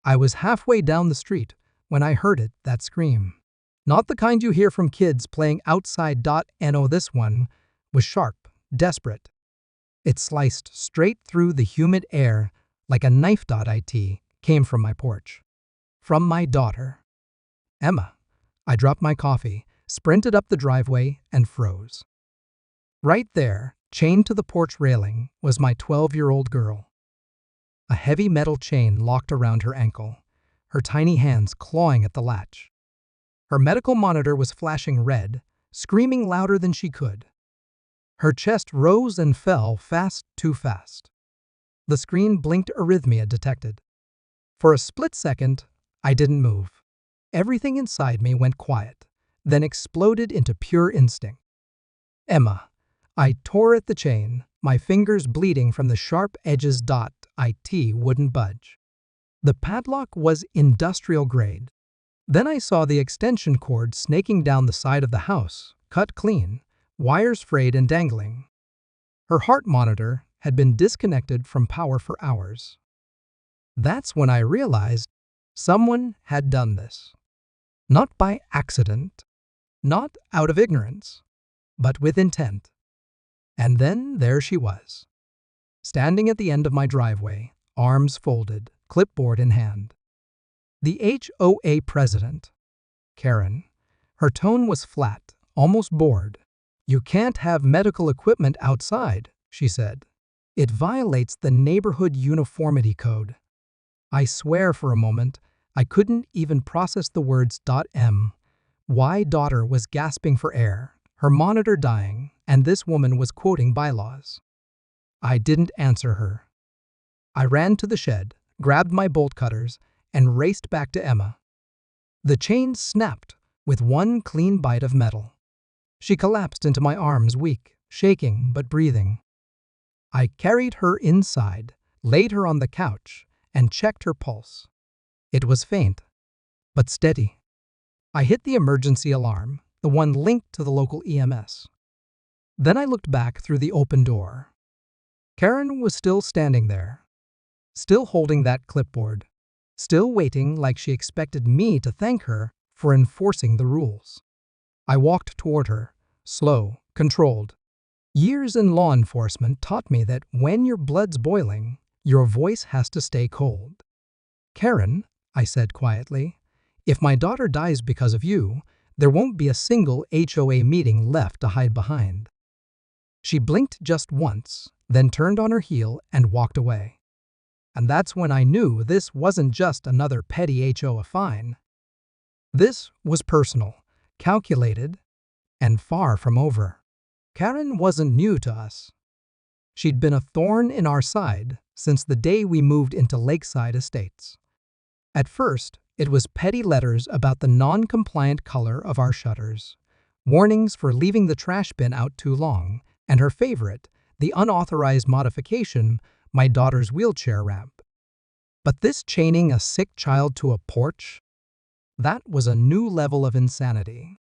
I was halfway down the street when I heard that scream. Not the kind you hear from kids playing outside. No, this one was sharp, desperate. It sliced straight through the humid air like a knife. It came from my porch. From my daughter. Emma. I dropped my coffee, sprinted up the driveway, and froze. Right there, chained to the porch railing, was my 12-year-old girl. A heavy metal chain locked around her ankle, her tiny hands clawing at the latch. Her medical monitor was flashing red, screaming louder than she could. Her chest rose and fell fast, too fast. The screen blinked. Arrhythmia detected. For a split second, I didn't move. Everything inside me went quiet, then exploded into pure instinct. Emma. I tore at the chain, my fingers bleeding from the sharp edges. It wouldn't budge. The padlock was industrial grade. Then I saw the extension cord snaking down the side of the house, cut clean, wires frayed and dangling. Her heart monitor had been disconnected from power for hours. That's when I realized someone had done this. Not by accident, not out of ignorance, but with intent. And then there she was, standing at the end of my driveway, arms folded, clipboard in hand. The HOA president, Karen. Her tone was flat, almost bored. "You can't have medical equipment outside," she said. "It violates the neighborhood uniformity code." I swear for a moment, I couldn't even process the words. My daughter was gasping for air, her monitor dying, and this woman was quoting bylaws. I didn't answer her. I ran to the shed, grabbed my bolt cutters, and raced back to Emma. The chain snapped with one clean bite of metal. She collapsed into my arms, weak, shaking but breathing. I carried her inside, laid her on the couch, and checked her pulse. It was faint, but steady. I hit the emergency alarm, the one linked to the local EMS. Then I looked back through the open door. Karen was still standing there, still holding that clipboard, still waiting like she expected me to thank her for enforcing the rules. I walked toward her, slow, controlled. Years in law enforcement taught me that when your blood's boiling, your voice has to stay cold. "Karen," I said quietly, "if my daughter dies because of you, there won't be a single HOA meeting left to hide behind." She blinked just once, then turned on her heel and walked away. And that's when I knew this wasn't just another petty HOA fine. This was personal, calculated, and far from over. Karen wasn't new to us. She'd been a thorn in our side since the day we moved into Lakeside Estates. At first, it was petty letters about the non-compliant color of our shutters, warnings for leaving the trash bin out too long, and her favorite, the unauthorized modification, my daughter's wheelchair ramp. But this chaining a sick child to a porch? That was a new level of insanity.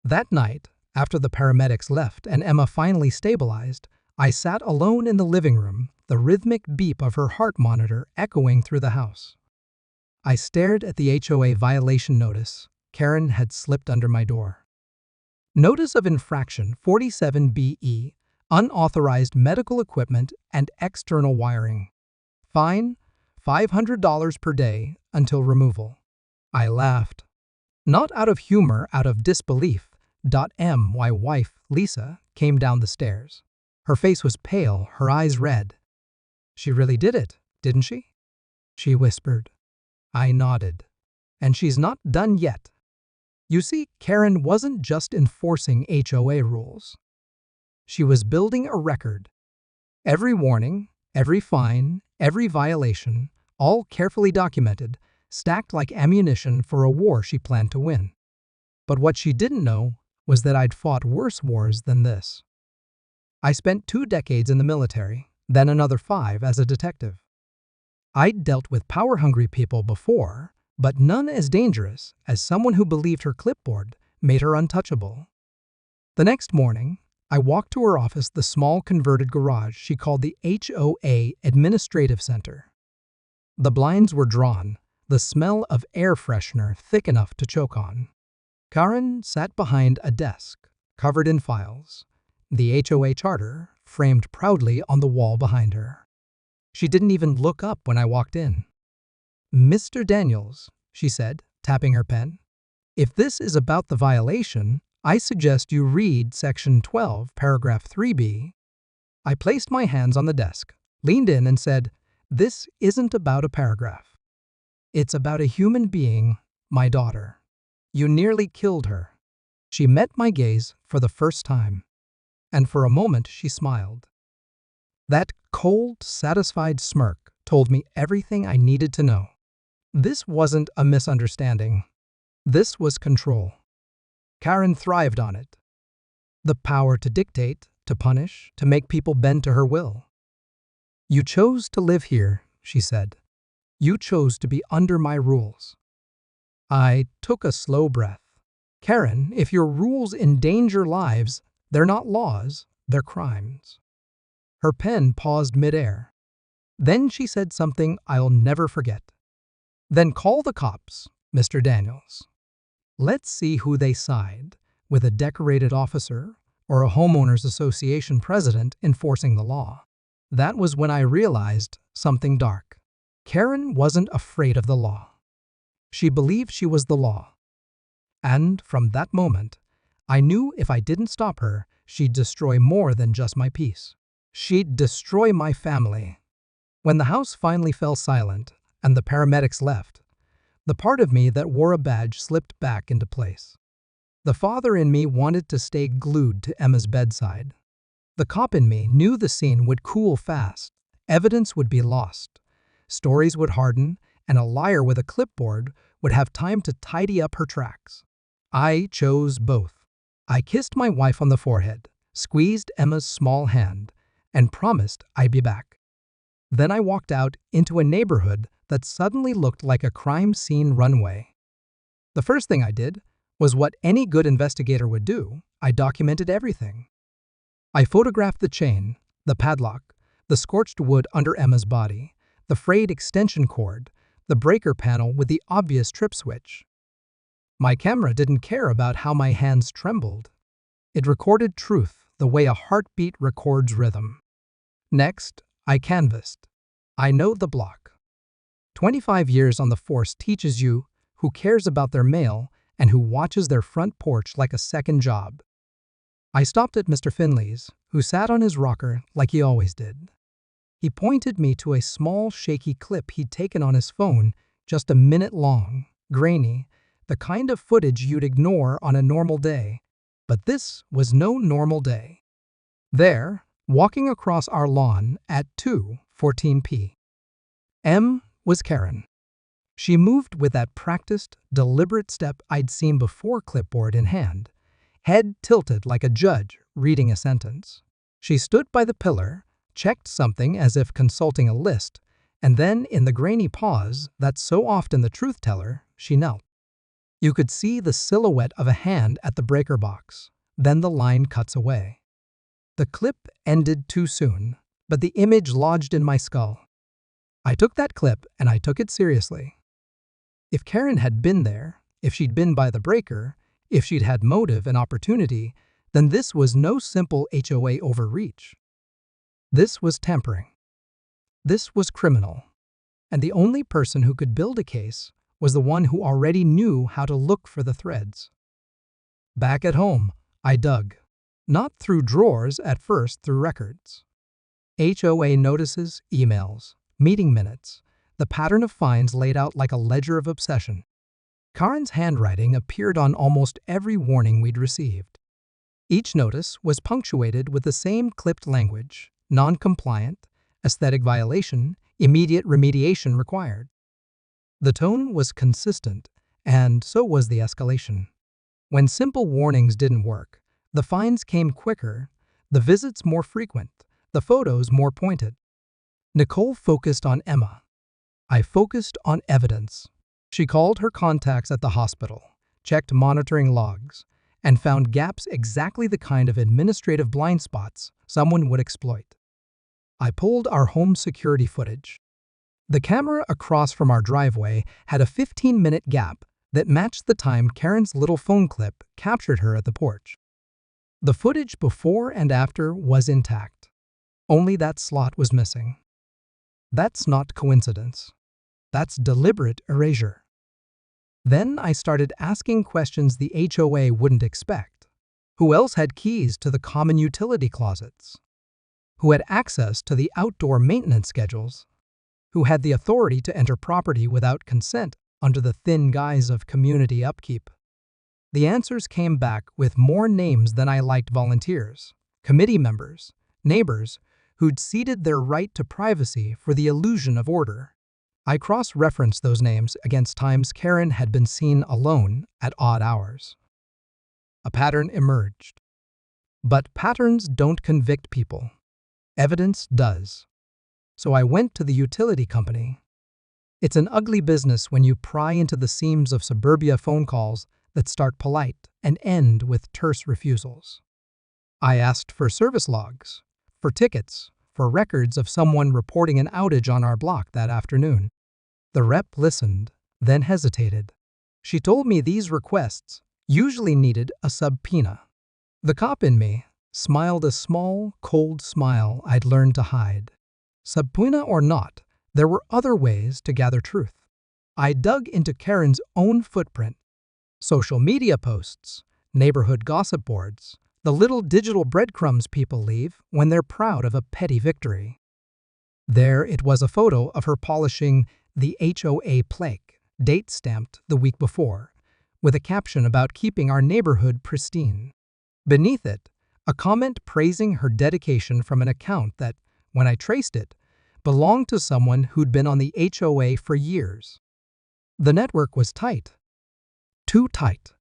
That night, after the paramedics left and Emma finally stabilized, I sat alone in the living room, the rhythmic beep of her heart monitor echoing through the house. I stared at the HOA violation notice Karen had slipped under my door. Notice of infraction 47BE, unauthorized medical equipment and external wiring. Fine, $500 per day until removal. I laughed. Not out of humor, out of disbelief. My wife, Lisa, came down the stairs. Her face was pale, her eyes red. "She really did it, didn't she?" she whispered. I nodded. "And she's not done yet." You see, Karen wasn't just enforcing HOA rules. She was building a record. Every warning, every fine, every violation, all carefully documented, stacked like ammunition for a war she planned to win. But what she didn't know was that I'd fought worse wars than this. I spent 2 decades in the military, then another 5 as a detective. I'd dealt with power-hungry people before, but none as dangerous as someone who believed her clipboard made her untouchable. The next morning, I walked to her office, the small converted garage she called the HOA Administrative Center. The blinds were drawn, the smell of air freshener thick enough to choke on. Karen sat behind a desk, covered in files, the HOA charter framed proudly on the wall behind her. She didn't even look up when I walked in. "Mr. Daniels," she said, tapping her pen, "if this is about the violation, I suggest you read Section 12, Paragraph 3B. I placed my hands on the desk, leaned in and said, "This isn't about a paragraph. It's about a human being, my daughter. You nearly killed her." She met my gaze for the first time, and for a moment she smiled. That cold, satisfied smirk told me everything I needed to know. This wasn't a misunderstanding. This was control. Karen thrived on it. The power to dictate, to punish, to make people bend to her will. "You chose to live here," she said. "You chose to be under my rules." I took a slow breath. "Karen, if your rules endanger lives, they're not laws, they're crimes." Her pen paused midair. Then she said something I'll never forget. "Then call the cops, Mr. Daniels. Let's see who they side, with a decorated officer or a homeowners association president enforcing the law." That was when I realized something dark. Karen wasn't afraid of the law. She believed she was the law. And from that moment, I knew if I didn't stop her, she'd destroy more than just my peace. She'd destroy my family. When the house finally fell silent and the paramedics left, the part of me that wore a badge slipped back into place. The father in me wanted to stay glued to Emma's bedside. The cop in me knew the scene would cool fast, evidence would be lost, stories would harden, and a liar with a clipboard would have time to tidy up her tracks. I chose both. I kissed my wife on the forehead, squeezed Emma's small hand, and promised I'd be back. Then I walked out into a neighborhood that suddenly looked like a crime scene runway. The first thing I did was what any good investigator would do. I documented everything. I photographed the chain, the padlock, the scorched wood under Emma's body, the frayed extension cord, the breaker panel with the obvious trip switch. My camera didn't care about how my hands trembled. It recorded truth the way a heartbeat records rhythm. Next, I canvassed. I know the block. 25 years on the force teaches you who cares about their mail and who watches their front porch like a second job. I stopped at Mr. Finley's, who sat on his rocker like he always did. He pointed me to a small, shaky clip he'd taken on his phone, just a minute long, grainy, the kind of footage you'd ignore on a normal day. But this was no normal day. There, walking across our lawn at 2:14 p.m. was Karen. She moved with that practiced, deliberate step I'd seen before, clipboard in hand, head tilted like a judge reading a sentence. She stood by the pillar, checked something as if consulting a list, and then, in the grainy pause that's so often the truth teller, she knelt. You could see the silhouette of a hand at the breaker box. Then the line cuts away. The clip ended too soon, but the image lodged in my skull. I took that clip and I took it seriously. If Karen had been there, if she'd been by the breaker, if she'd had motive and opportunity, then this was no simple HOA overreach. This was tampering. This was criminal. And the only person who could build a case was the one who already knew how to look for the threads. Back at home, I dug. Not through drawers at first, through records. HOA notices, emails, meeting minutes, the pattern of fines laid out like a ledger of obsession. Karen's handwriting appeared on almost every warning we'd received. Each notice was punctuated with the same clipped language: non-compliant, aesthetic violation, immediate remediation required. The tone was consistent, and so was the escalation. When simple warnings didn't work, the fines came quicker, the visits more frequent, the photos more pointed. Nicole focused on Emma. I focused on evidence. She called her contacts at the hospital, checked monitoring logs, and found gaps, exactly the kind of administrative blind spots someone would exploit. I pulled our home security footage. The camera across from our driveway had a 15-minute gap that matched the time Karen's little phone clip captured her at the porch. The footage before and after was intact. Only that slot was missing. That's not coincidence. That's deliberate erasure. Then I started asking questions the HOA wouldn't expect. Who else had keys to the common utility closets? Who had access to the outdoor maintenance schedules? Who had the authority to enter property without consent under the thin guise of community upkeep? The answers came back with more names than I liked: volunteers, committee members, neighbors who'd ceded their right to privacy for the illusion of order. I cross-referenced those names against times Karen had been seen alone at odd hours. A pattern emerged. But patterns don't convict people. Evidence does. So I went to the utility company. It's an ugly business when you pry into the seams of suburbia phone calls that start polite and end with terse refusals. I asked for service logs, for tickets, for records of someone reporting an outage on our block that afternoon. The rep listened, then hesitated. She told me these requests usually needed a subpoena. The cop in me smiled a small, cold smile I'd learned to hide. Subpoena or not, there were other ways to gather truth. I dug into Karen's own footprint. Social media posts, neighborhood gossip boards, the little digital breadcrumbs people leave when they're proud of a petty victory. There it was, a photo of her polishing the HOA plaque, date stamped the week before, with a caption about keeping our neighborhood pristine. Beneath it, a comment praising her dedication from an account that, when I traced it, belonged to someone who'd been on the HOA for years. The network was tight. Too tight.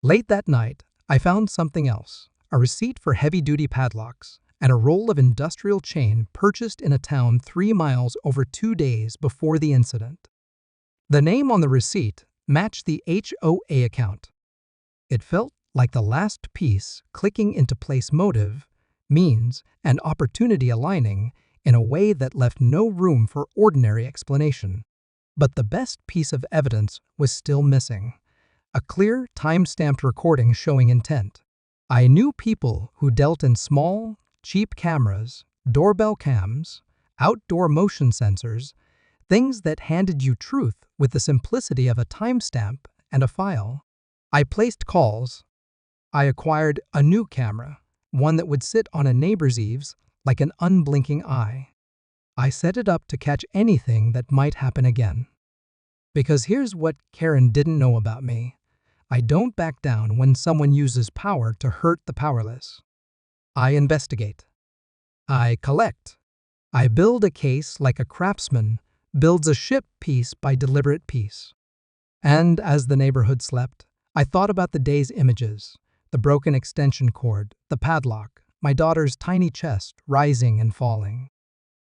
Late that night, I found something else: a receipt for heavy-duty padlocks and a roll of industrial chain purchased in a town 3 miles over 2 days before the incident. The name on the receipt matched the HOA account. It felt like the last piece clicking into place: motive, means, and opportunity aligning in a way that left no room for ordinary explanation. But the best piece of evidence was still missing: a clear, time-stamped recording showing intent. I knew people who dealt in small, cheap cameras, doorbell cams, outdoor motion sensors, things that handed you truth with the simplicity of a timestamp and a file. I placed calls. I acquired a new camera, one that would sit on a neighbor's eaves like an unblinking eye. I set it up to catch anything that might happen again. Because here's what Karen didn't know about me: I don't back down when someone uses power to hurt the powerless. I investigate. I collect. I build a case like a craftsman builds a ship piece by deliberate piece. And as the neighborhood slept, I thought about the day's images: the broken extension cord, the padlock, my daughter's tiny chest rising and falling.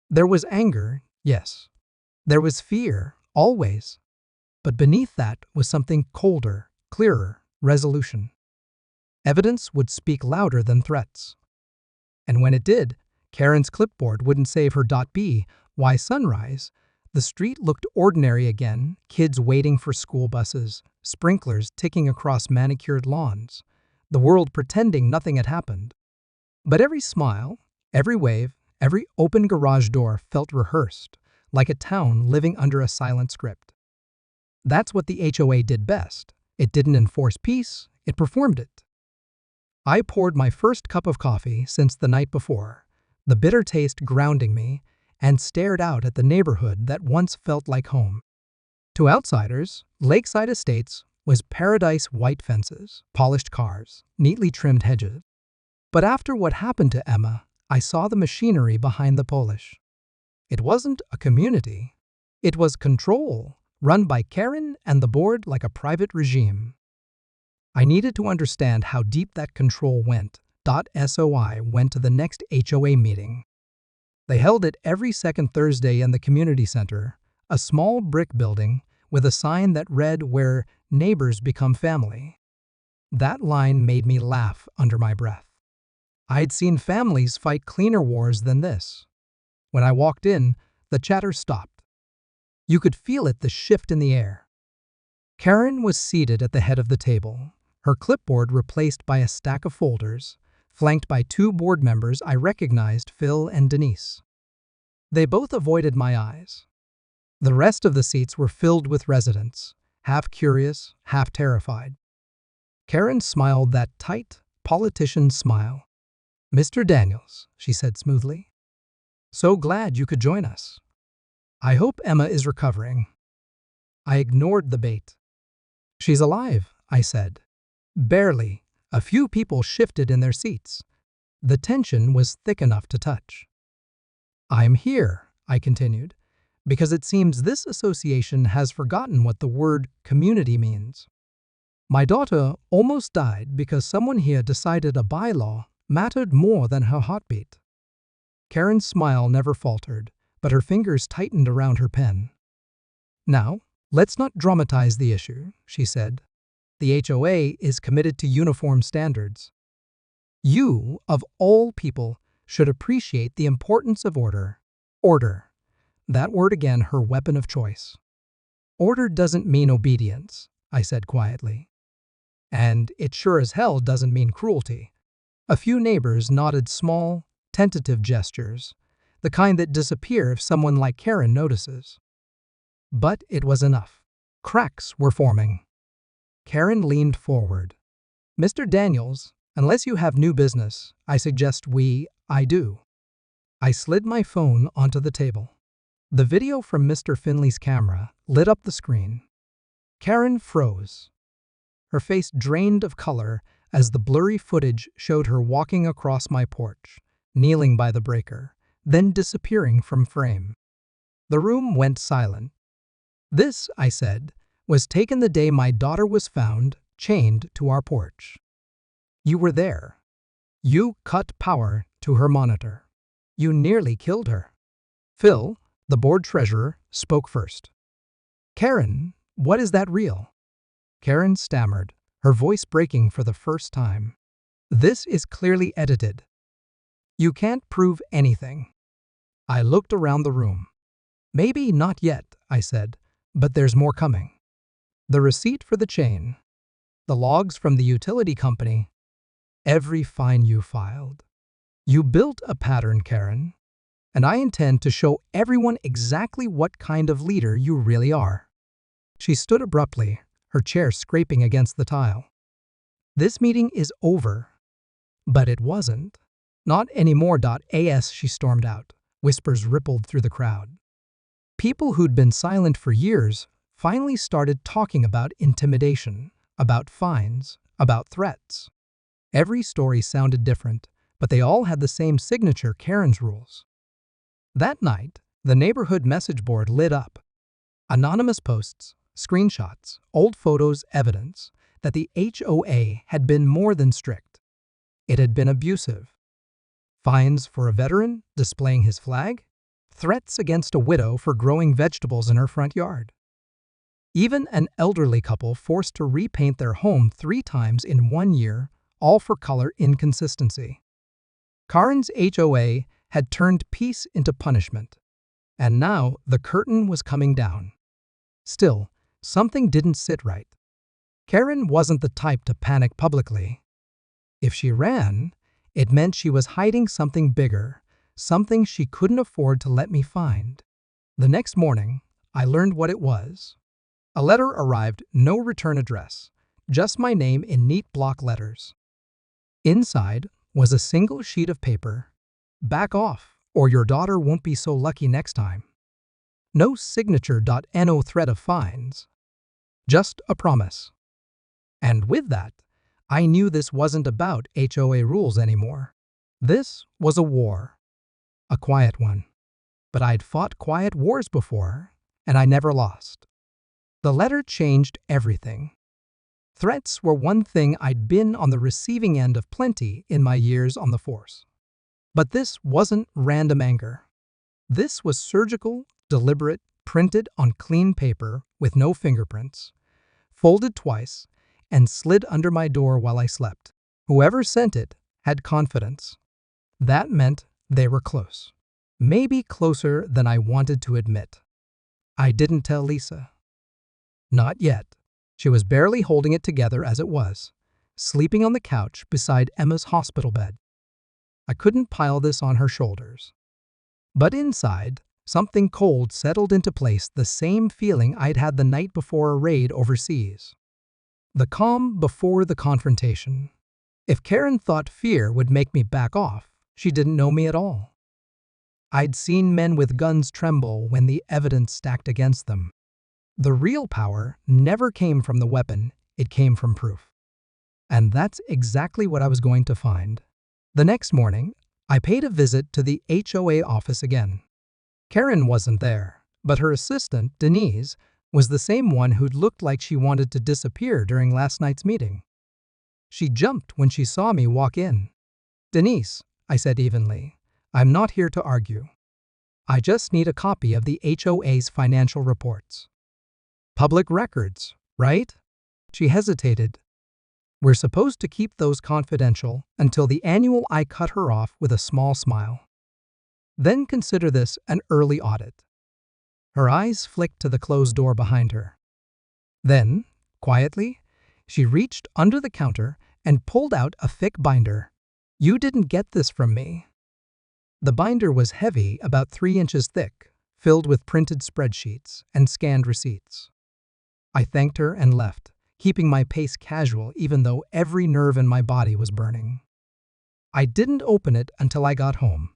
There was anger, yes. There was fear, always. But beneath that was something colder, clearer: resolution. Evidence would speak louder than threats. And when it did, Karen's clipboard wouldn't save her. By sunrise, the street looked ordinary again: kids waiting for school buses, sprinklers ticking across manicured lawns, the world pretending nothing had happened. But every smile, every wave, every open garage door felt rehearsed, like a town living under a silent script. That's what the HOA did best. It didn't enforce peace, it performed it. I poured my first cup of coffee since the night before, the bitter taste grounding me, and stared out at the neighborhood that once felt like home. To outsiders, Lakeside Estates was paradise: white fences, polished cars, neatly trimmed hedges. But after what happened to Emma, I saw the machinery behind the polish. It wasn't a community. It was control, run by Karen and the board like a private regime. I needed to understand how deep that control went. So I went to the next HOA meeting. They held it every second Thursday in the community center, a small brick building with a sign that read, "Where neighbors become family." That line made me laugh under my breath. I'd seen families fight cleaner wars than this. When I walked in, the chatter stopped. You could feel it, the shift in the air. Karen was seated at the head of the table, her clipboard replaced by a stack of folders, flanked by two board members I recognized, Phil and Denise. They both avoided my eyes. The rest of the seats were filled with residents, half curious, half terrified. Karen smiled that tight, politician smile. "Mr. Daniels," she said smoothly. "So glad you could join us. I hope Emma is recovering." I ignored the bait. "She's alive," I said. Barely. A few people shifted in their seats. The tension was thick enough to touch. "I'm here," I continued, "because it seems this association has forgotten what the word community means. My daughter almost died because someone here decided a bylaw mattered more than her heartbeat." Karen's smile never faltered, but her fingers tightened around her pen. "Now, let's not dramatize the issue," she said. "The HOA is committed to uniform standards. You, of all people, should appreciate the importance of order. Order." That word again, her weapon of choice. "Order doesn't mean obedience," I said quietly. "And it sure as hell doesn't mean cruelty." A few neighbors nodded, small, tentative gestures, the kind that disappear if someone like Karen notices. But it was enough. Cracks were forming. Karen leaned forward. "Mr. Daniels, unless you have new business, I suggest I do." I slid my phone onto the table. The video from Mr. Finley's camera lit up the screen. Karen froze. Her face drained of color as the blurry footage showed her walking across my porch, kneeling by the breaker, then disappearing from frame. The room went silent. "This," I said, "was taken the day my daughter was found, chained to our porch. You were there. You cut power to her monitor. You nearly killed her." Phil, the board treasurer, spoke first. "Karen, what is that real?" Karen stammered, her voice breaking for the first time. "This is clearly edited. You can't prove anything." I looked around the room. "Maybe not yet," I said, "but there's more coming. The receipt for the chain, the logs from the utility company, every fine you filed. You built a pattern, Karen, and I intend to show everyone exactly what kind of leader you really are." She stood abruptly, her chair scraping against the tile. "This meeting is over." But it wasn't. "Not anymore. As she stormed out, whispers rippled through the crowd. People who'd been silent for years finally started talking about intimidation, about fines, about threats. Every story sounded different, but they all had the same signature: Karen's rules. That night, the neighborhood message board lit up. Anonymous posts, screenshots, old photos, evidence that the HOA had been more than strict. It had been abusive. Fines for a veteran displaying his flag, threats against a widow for growing vegetables in her front yard. Even an elderly couple forced to repaint their home 3 times in 1 year, all for color inconsistency. Karen's HOA had turned peace into punishment, and now the curtain was coming down. Still, something didn't sit right. Karen wasn't the type to panic publicly. If she ran, it meant she was hiding something bigger, something she couldn't afford to let me find. The next morning, I learned what it was. A letter arrived, no return address, just my name in neat block letters. Inside was a single sheet of paper. "Back off, or your daughter won't be so lucky next time." No signature. No threat of fines. Just a promise. And with that, I knew this wasn't about HOA rules anymore. This was a war. A quiet one. But I'd fought quiet wars before, and I never lost. The letter changed everything. Threats were one thing. I'd been on the receiving end of plenty in my years on the force. But this wasn't random anger. This was surgical, deliberate, printed on clean paper with no fingerprints, folded twice, and slid under my door while I slept. Whoever sent it had confidence. That meant they were close. Maybe closer than I wanted to admit. I didn't tell Lisa. Not yet. She was barely holding it together as it was, sleeping on the couch beside Emma's hospital bed. I couldn't pile this on her shoulders. But inside, something cold settled into place, the same feeling I'd had the night before a raid overseas. The calm before the confrontation. If Karen thought fear would make me back off, she didn't know me at all. I'd seen men with guns tremble when the evidence stacked against them. The real power never came from the weapon, it came from proof. And that's exactly what I was going to find. The next morning, I paid a visit to the HOA office again. Karen wasn't there, but her assistant, Denise, was the same one who'd looked like she wanted to disappear during last night's meeting. She jumped when she saw me walk in. "Denise," I said evenly, "I'm not here to argue. I just need a copy of the HOA's financial reports." "Public records, right?" She hesitated. "We're supposed to keep those confidential until the annual." I cut her off with a small smile. "Then consider this an early audit." Her eyes flicked to the closed door behind her. Then, quietly, she reached under the counter and pulled out a thick binder. "You didn't get this from me." The binder was heavy, about 3 inches thick, filled with printed spreadsheets and scanned receipts. I thanked her and left, keeping my pace casual even though every nerve in my body was burning. I didn't open it until I got home.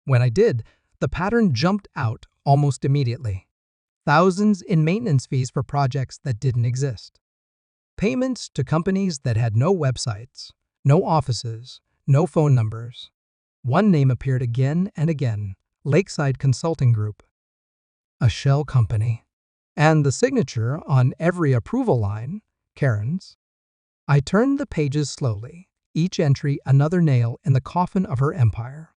When I did, the pattern jumped out almost immediately. Thousands in maintenance fees for projects that didn't exist. Payments to companies that had no websites, no offices, no phone numbers. One name appeared again and again, Lakeside Consulting Group. A shell company. And the signature on every approval line, Karen's. I turned the pages slowly, each entry another nail in the coffin of her empire.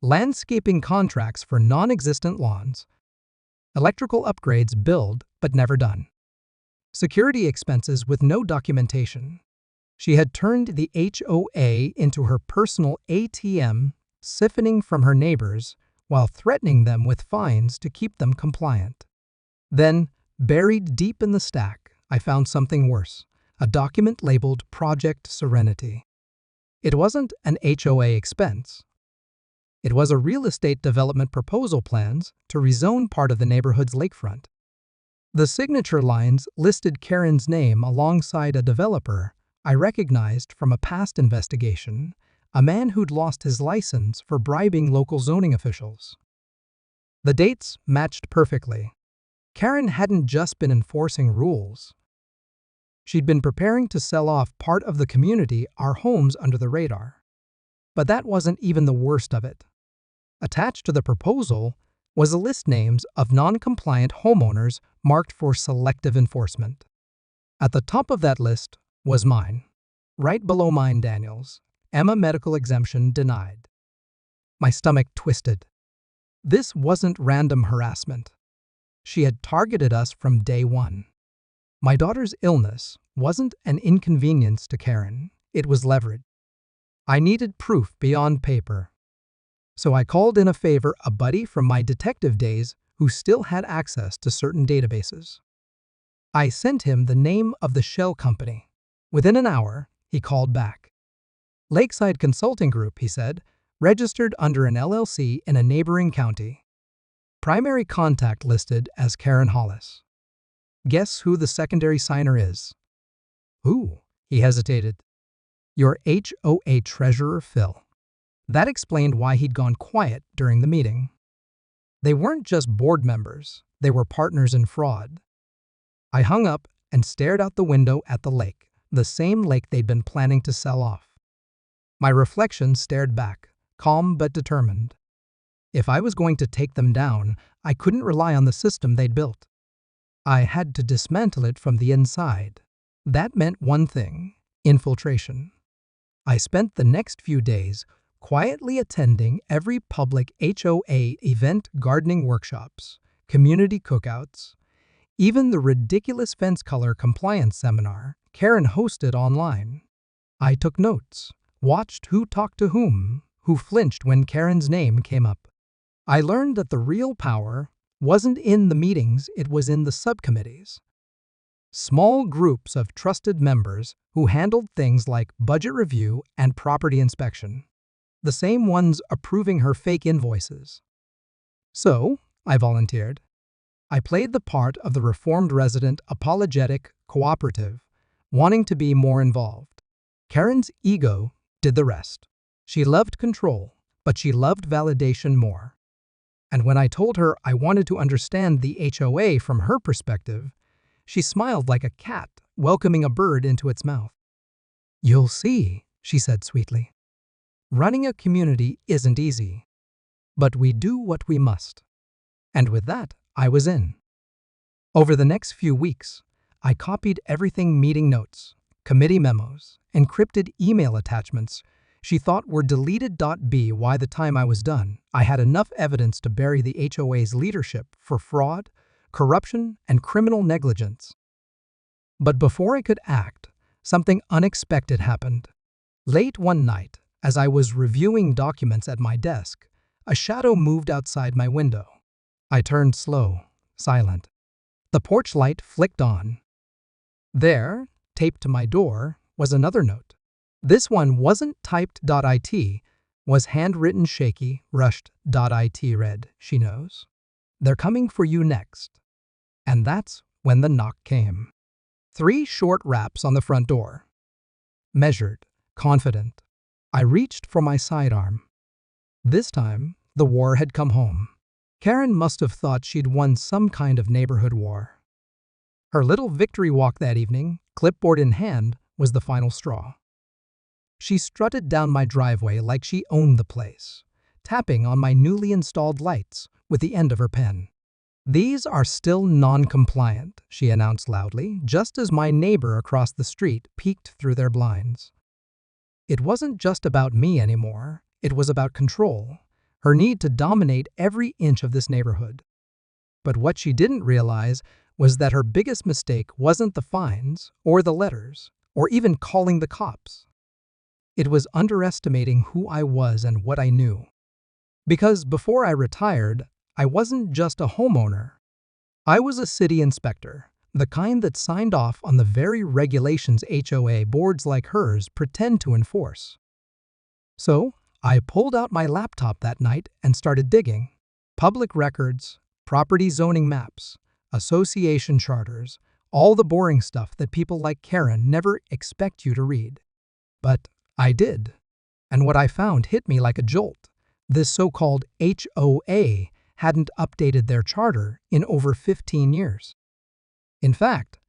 Landscaping contracts for non-existent lawns. Electrical upgrades billed but never done. Security expenses with no documentation. She had turned the HOA into her personal ATM, siphoning from her neighbors while threatening them with fines to keep them compliant. Then, buried deep in the stack, I found something worse, a document labeled Project Serenity. It wasn't an HOA expense. It was a real estate development proposal plans to rezone part of the neighborhood's lakefront. The signature lines listed Karen's name alongside a developer I recognized from a past investigation, a man who'd lost his license for bribing local zoning officials. The dates matched perfectly. Karen hadn't just been enforcing rules. She'd been preparing to sell off part of the community, our homes under the radar. But that wasn't even the worst of it. Attached to the proposal was a list names of non-compliant homeowners marked for selective enforcement. At the top of that list was mine. Right below mine, Daniels. Emma medical exemption denied. My stomach twisted. This wasn't random harassment. She had targeted us from day one. My daughter's illness wasn't an inconvenience to Karen, it was leverage. I needed proof beyond paper. So I called in a favor a buddy from my detective days who still had access to certain databases. I sent him the name of the shell company. Within an hour, he called back. Lakeside Consulting Group, he said, registered under an LLC in a neighboring county. Primary contact listed as Karen Hollis. Guess who the secondary signer is? Who? He hesitated. Your HOA treasurer, Phil. That explained why he'd gone quiet during the meeting. They weren't just board members, they were partners in fraud. I hung up and stared out the window at the lake, the same lake they'd been planning to sell off. My reflection stared back, calm but determined. If I was going to take them down, I couldn't rely on the system they'd built. I had to dismantle it from the inside. That meant one thing: infiltration. I spent the next few days quietly attending every public HOA event, gardening workshops, community cookouts, even the ridiculous fence color compliance seminar Karen hosted online. I took notes, watched who talked to whom, who flinched when Karen's name came up. I learned that the real power wasn't in the meetings, it was in the subcommittees. Small groups of trusted members who handled things like budget review and property inspection. The same ones approving her fake invoices. So, I volunteered. I played the part of the reformed resident, apologetic, cooperative, wanting to be more involved. Karen's ego did the rest. She loved control, but she loved validation more. And when I told her I wanted to understand the HOA from her perspective, she smiled like a cat welcoming a bird into its mouth. "You'll see," she said sweetly. "Running a community isn't easy, but we do what we must." And with that, I was in. Over the next few weeks, I copied everything: meeting notes, committee memos, encrypted email attachments she thought were deleted. By the time I was done, I had enough evidence to bury the HOA's leadership for fraud, corruption, and criminal negligence. But before I could act, something unexpected happened. Late one night, as I was reviewing documents at my desk, a shadow moved outside my window. I turned slow, silent. The porch light flicked on. There, taped to my door, was another note. This one wasn't typed. It was handwritten, shaky, rushed. It read, "She knows. They're coming for you next." And that's when the knock came. 3 short raps on the front door. Measured, confident, I reached for my sidearm. This time, the war had come home. Karen must have thought she'd won some kind of neighborhood war. Her little victory walk that evening, clipboard in hand, was the final straw. She strutted down my driveway like she owned the place, tapping on my newly installed lights with the end of her pen. "These are still non-compliant," she announced loudly, just as my neighbor across the street peeked through their blinds. It wasn't just about me anymore, it was about control, her need to dominate every inch of this neighborhood. But what she didn't realize was that her biggest mistake wasn't the fines, or the letters, or even calling the cops. It was underestimating who I was and what I knew. Because before I retired, I wasn't just a homeowner. I was a city inspector, the kind that signed off on the very regulations HOA boards like hers pretend to enforce. So, I pulled out my laptop that night and started digging. Public records, property zoning maps, association charters, all the boring stuff that people like Karen never expect you to read. But I did. And what I found hit me like a jolt. This so-called HOA hadn't updated their charter in over 15 years. In fact,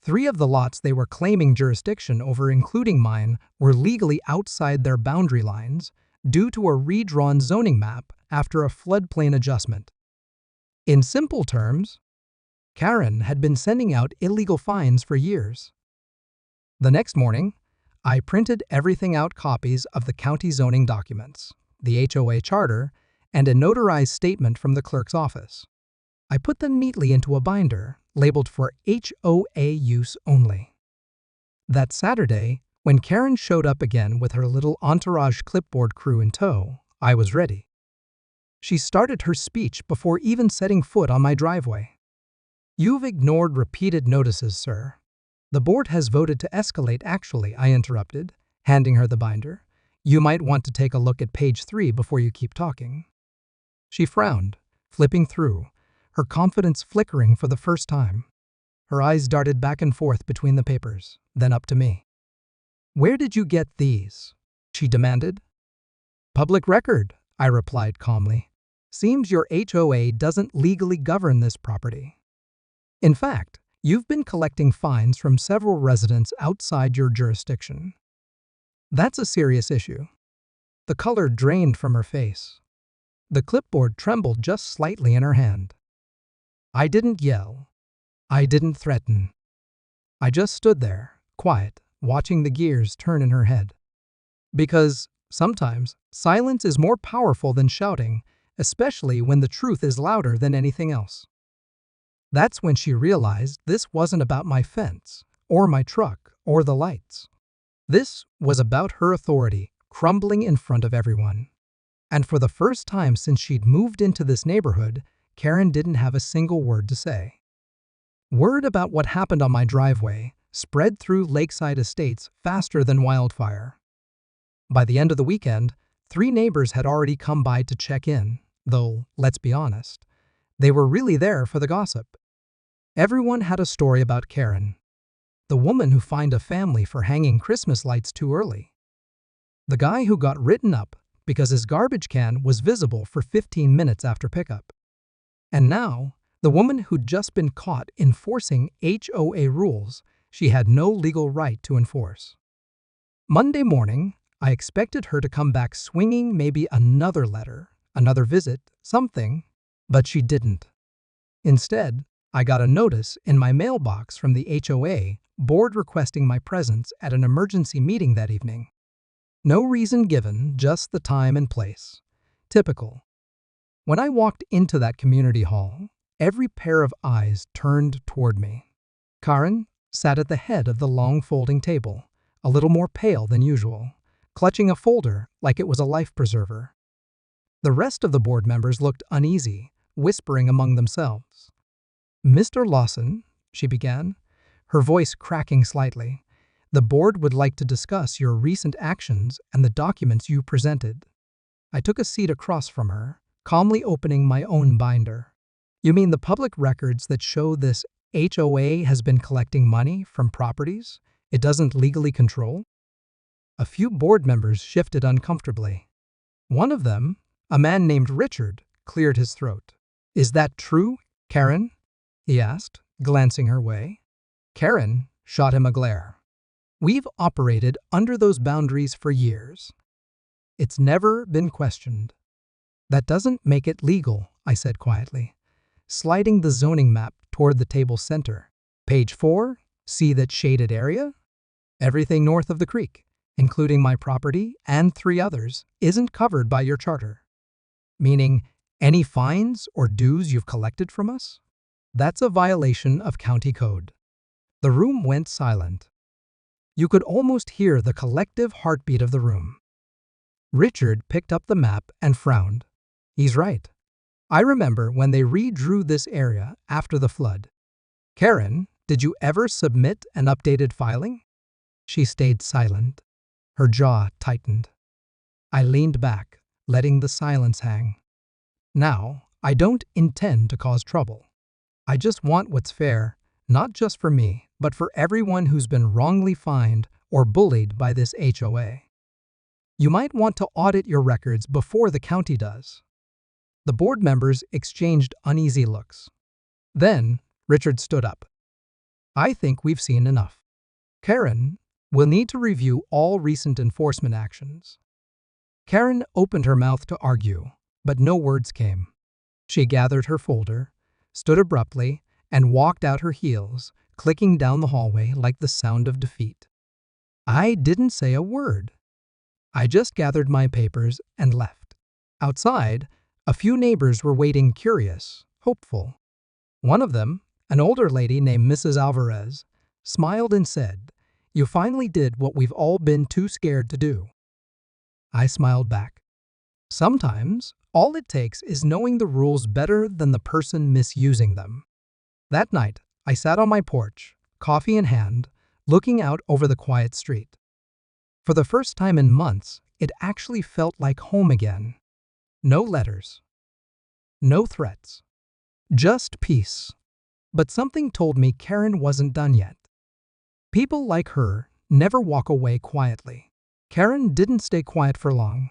3 of the lots they were claiming jurisdiction over, including mine, were legally outside their boundary lines due to a redrawn zoning map after a floodplain adjustment. In simple terms, Karen had been sending out illegal fines for years. The next morning, I printed everything out: copies of the county zoning documents, the HOA charter, and a notarized statement from the clerk's office. I put them neatly into a binder, labeled for HOA use only. That Saturday, when Karen showed up again with her little entourage clipboard crew in tow, I was ready. She started her speech before even setting foot on my driveway. "You've ignored repeated notices, sir. The board has voted to escalate." "Actually," I interrupted, handing her the binder, "you might want to take a look at page 3 before you keep talking." She frowned, flipping through, her confidence flickering for the first time. Her eyes darted back and forth between the papers, then up to me. "Where did you get these?" she demanded. "Public record," I replied calmly. "Seems your HOA doesn't legally govern this property. In fact, you've been collecting fines from several residents outside your jurisdiction. That's a serious issue." The color drained from her face. The clipboard trembled just slightly in her hand. I didn't yell. I didn't threaten. I just stood there, quiet, watching the gears turn in her head. Because sometimes silence is more powerful than shouting, especially when the truth is louder than anything else. That's when she realized this wasn't about my fence, or my truck, or the lights. This was about her authority, crumbling in front of everyone. And for the first time since she'd moved into this neighborhood, Karen didn't have a single word to say. Word about what happened on my driveway spread through Lakeside Estates faster than wildfire. By the end of the weekend, 3 neighbors had already come by to check in, though, let's be honest, they were really there for the gossip. Everyone had a story about Karen, the woman who fined a family for hanging Christmas lights too early, the guy who got written up because his garbage can was visible for 15 minutes after pickup, and now, the woman who'd just been caught enforcing HOA rules she had no legal right to enforce. Monday morning, I expected her to come back swinging maybe another letter, another visit, something, but she didn't. Instead, I got a notice in my mailbox from the HOA board requesting my presence at an emergency meeting that evening. No reason given, just the time and place. Typical. When I walked into that community hall, every pair of eyes turned toward me. Karen sat at the head of the long folding table, a little more pale than usual, clutching a folder like it was a life preserver. The rest of the board members looked uneasy, whispering among themselves. "Mr. Lawson," she began, her voice cracking slightly, "the board would like to discuss your recent actions and the documents you presented." I took a seat across from her, calmly opening my own binder. "You mean the public records that show this HOA has been collecting money from properties it doesn't legally control?" A few board members shifted uncomfortably. One of them, a man named Richard, cleared his throat. "Is that true, Karen?" he asked, glancing her way. Karen shot him a glare. "We've operated under those boundaries for years. It's never been questioned." "That doesn't make it legal," I said quietly, sliding the zoning map toward the table's center. "Page 4, see that shaded area? Everything north of the creek, including my property and 3 others, isn't covered by your charter." "Meaning any fines or dues you've collected from us? That's a violation of county code." The room went silent. You could almost hear the collective heartbeat of the room. Richard picked up the map and frowned. "He's right. I remember when they redrew this area after the flood. Karen, did you ever submit an updated filing?" She stayed silent. Her jaw tightened. I leaned back, letting the silence hang. "Now, I don't intend to cause trouble. I just want what's fair, not just for me, but for everyone who's been wrongly fined or bullied by this HOA. You might want to audit your records before the county does." The board members exchanged uneasy looks. Then, Richard stood up. "I think we've seen enough. Karen, we'll need to review all recent enforcement actions." Karen opened her mouth to argue, but no words came. She gathered her folder, stood abruptly, and walked out her heels, clicking down the hallway like the sound of defeat. I didn't say a word. I just gathered my papers and left. Outside, a few neighbors were waiting, curious, hopeful. One of them, an older lady named Mrs. Alvarez, smiled and said, "You finally did what we've all been too scared to do." I smiled back. Sometimes, all it takes is knowing the rules better than the person misusing them. That night, I sat on my porch, coffee in hand, looking out over the quiet street. For the first time in months, it actually felt like home again. No letters. No threats. Just peace. But something told me Karen wasn't done yet. People like her never walk away quietly. Karen didn't stay quiet for long.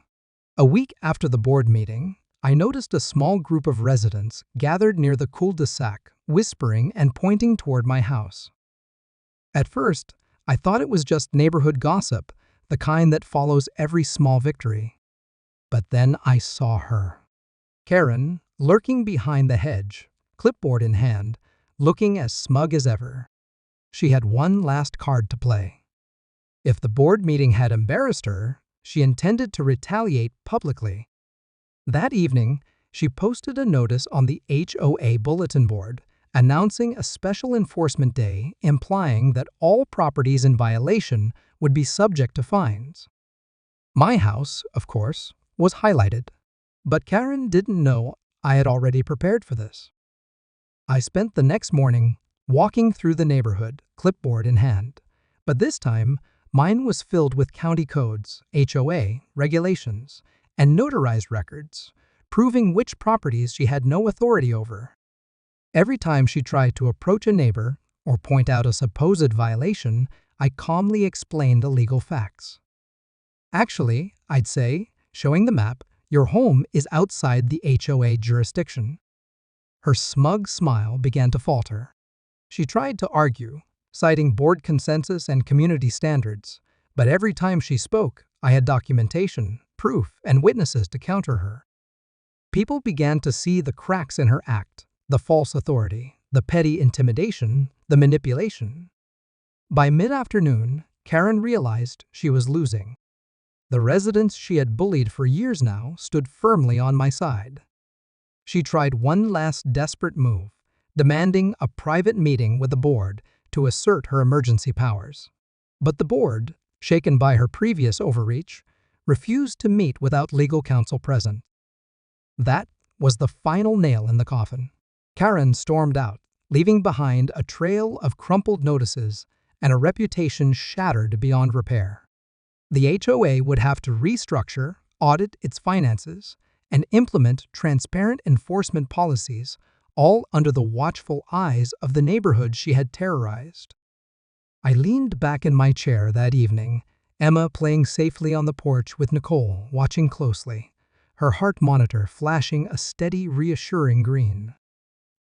A week after the board meeting, I noticed a small group of residents gathered near the cul-de-sac, whispering and pointing toward my house. At first, I thought it was just neighborhood gossip, the kind that follows every small victory. But then I saw her. Karen, lurking behind the hedge, clipboard in hand, looking as smug as ever. She had one last card to play. If the board meeting had embarrassed her, she intended to retaliate publicly. That evening, she posted a notice on the HOA bulletin board announcing a special enforcement day, implying that all properties in violation would be subject to fines. My house, of course, was highlighted, but Karen didn't know I had already prepared for this. I spent the next morning walking through the neighborhood, clipboard in hand. But this time, mine was filled with county codes, HOA, regulations, and notarized records, proving which properties she had no authority over. Every time she tried to approach a neighbor or point out a supposed violation, I calmly explained the legal facts. Actually, I'd say, showing the map, your home is outside the HOA jurisdiction. Her smug smile began to falter. She tried to argue, citing board consensus and community standards, but every time she spoke, I had documentation, proof, and witnesses to counter her. People began to see the cracks in her act, the false authority, the petty intimidation, the manipulation. By mid-afternoon, Karen realized she was losing. The residents she had bullied for years now stood firmly on my side. She tried one last desperate move, demanding a private meeting with the board to assert her emergency powers. But the board, shaken by her previous overreach, refused to meet without legal counsel present. That was the final nail in the coffin. Karen stormed out, leaving behind a trail of crumpled notices and a reputation shattered beyond repair. The HOA would have to restructure, audit its finances, and implement transparent enforcement policies, all under the watchful eyes of the neighborhood she had terrorized. I leaned back in my chair that evening, Emma playing safely on the porch with Nicole watching closely, her heart monitor flashing a steady, reassuring green.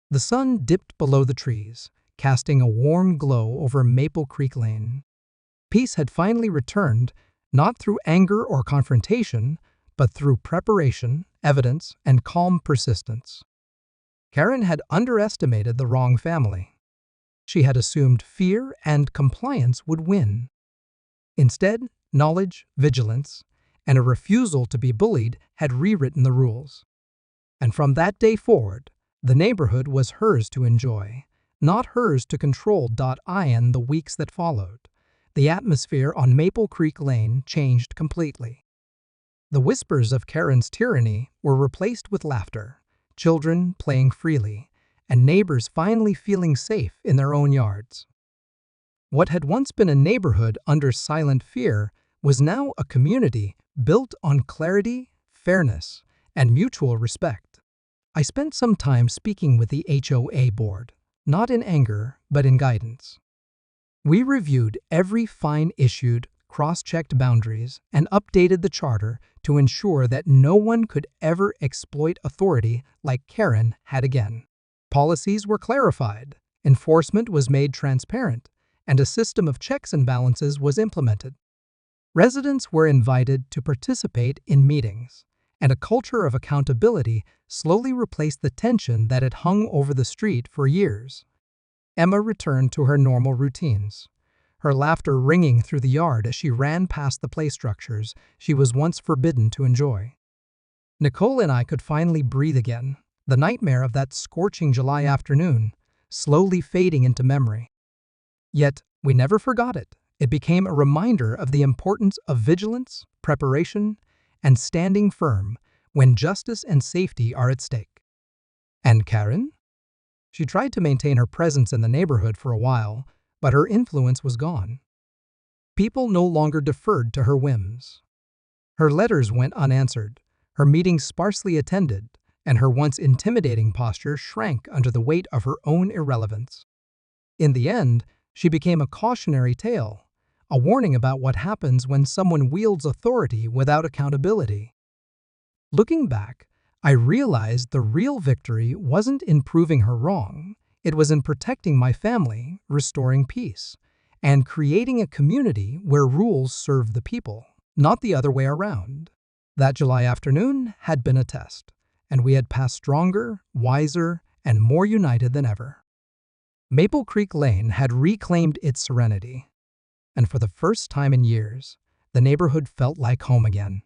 The sun dipped below the trees, casting a warm glow over Maple Creek Lane. Peace had finally returned, not through anger or confrontation, but through preparation, evidence, and calm persistence. Karen had underestimated the wrong family. She had assumed fear and compliance would win. Instead, knowledge, vigilance, and a refusal to be bullied had rewritten the rules. And from that day forward, the neighborhood was hers to enjoy, not hers to control. In the weeks that followed, the atmosphere on Maple Creek Lane changed completely. The whispers of Karen's tyranny were replaced with laughter, children playing freely, and neighbors finally feeling safe in their own yards. What had once been a neighborhood under silent fear was now a community built on clarity, fairness, and mutual respect. I spent some time speaking with the HOA board, not in anger, but in guidance. We reviewed every fine issued, cross-checked boundaries, and updated the charter to ensure that no one could ever exploit authority like Karen had again. Policies were clarified, enforcement was made transparent, and a system of checks and balances was implemented. Residents were invited to participate in meetings, and a culture of accountability slowly replaced the tension that had hung over the street for years. Emma returned to her normal routines, her laughter ringing through the yard as she ran past the play structures she was once forbidden to enjoy. Nicole and I could finally breathe again, the nightmare of that scorching July afternoon slowly fading into memory. Yet, we never forgot it. It became a reminder of the importance of vigilance, preparation, and standing firm when justice and safety are at stake. And Karen? She tried to maintain her presence in the neighborhood for a while, but her influence was gone. People no longer deferred to her whims. Her letters went unanswered, her meetings sparsely attended, and her once intimidating posture shrank under the weight of her own irrelevance. In the end, she became a cautionary tale, a warning about what happens when someone wields authority without accountability. Looking back, I realized the real victory wasn't in proving her wrong. It was in protecting my family, restoring peace, and creating a community where rules serve the people, not the other way around. That July afternoon had been a test, and we had passed stronger, wiser, and more united than ever. Maple Creek Lane had reclaimed its serenity, and for the first time in years, the neighborhood felt like home again.